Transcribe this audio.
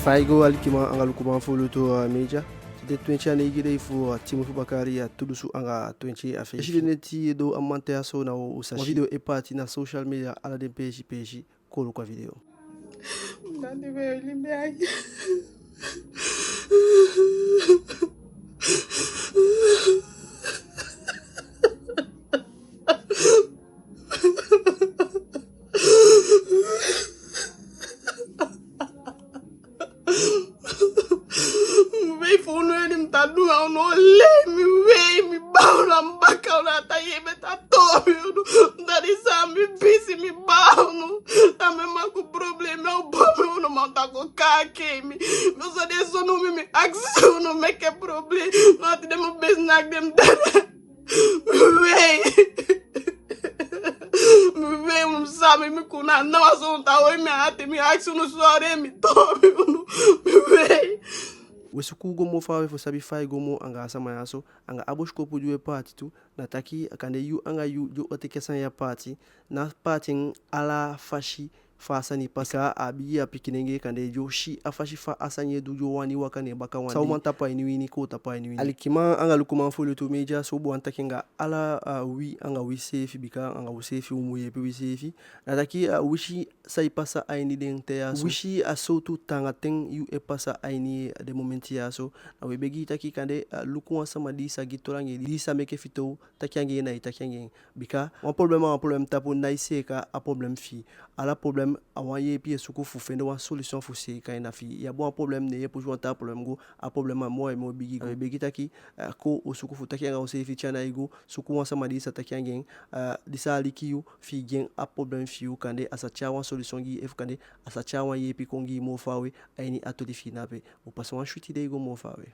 Faigo alikima anga lukuma fo luto meja de 20 ane gide ifo timu bakari ya tudusu anga 20 afi neti do amante aso na usashi video e party na social media ala de page kolo kwa video Nandi wewe limbeaje no le mi wey mi baula mbaka na taye beta to dari sa mi bisi mi baunu ta me ma ku problème o bo no monta ko kake mi so de so no mi action no me ke problème no ti dem bes nak dem wey mi wey um sabe mi kuna na so ta o mi ate mi action no soare mi to mi wey wesuku gomo fawe fo sabi fay gomo anga sama yaso anga abosh ko puju e party tu nataki akande yu anga yu jo otekesan ya party na party ala fashi fasani pasa abi apikinenge kande jo shi afashi fa asanye du jo wani wakane baka wani sa umanta pa ini ko tapa ini alikima anga lukuma fo to meja so bo antakinga ala wi anga wi safe bika anga wi safe umuye pe wi safe nataki wishi sai pasa aini den te yaso wishi asotu tangaten yu e pasa aini de momenti yaso na we begi taki kande luku sama di sa gitorange di sa meke fito takiange na itakiange bika un problème tapo na iseka a problème fi ala problème awaye pi suku fu fende wa solution fu se kaina fi ya bon problème ne pour jouer ta problème go a problème mo e mo bigi taki ko suku fu takianga o se fi chana igo suku sama di sa takiange di sa likiyu fi gen a problème fi u kande asa chawa solution gi ef kande asa chawa ye pi kongi mo fawe aini atodi fi nabe o paso en chuti de go mo fawe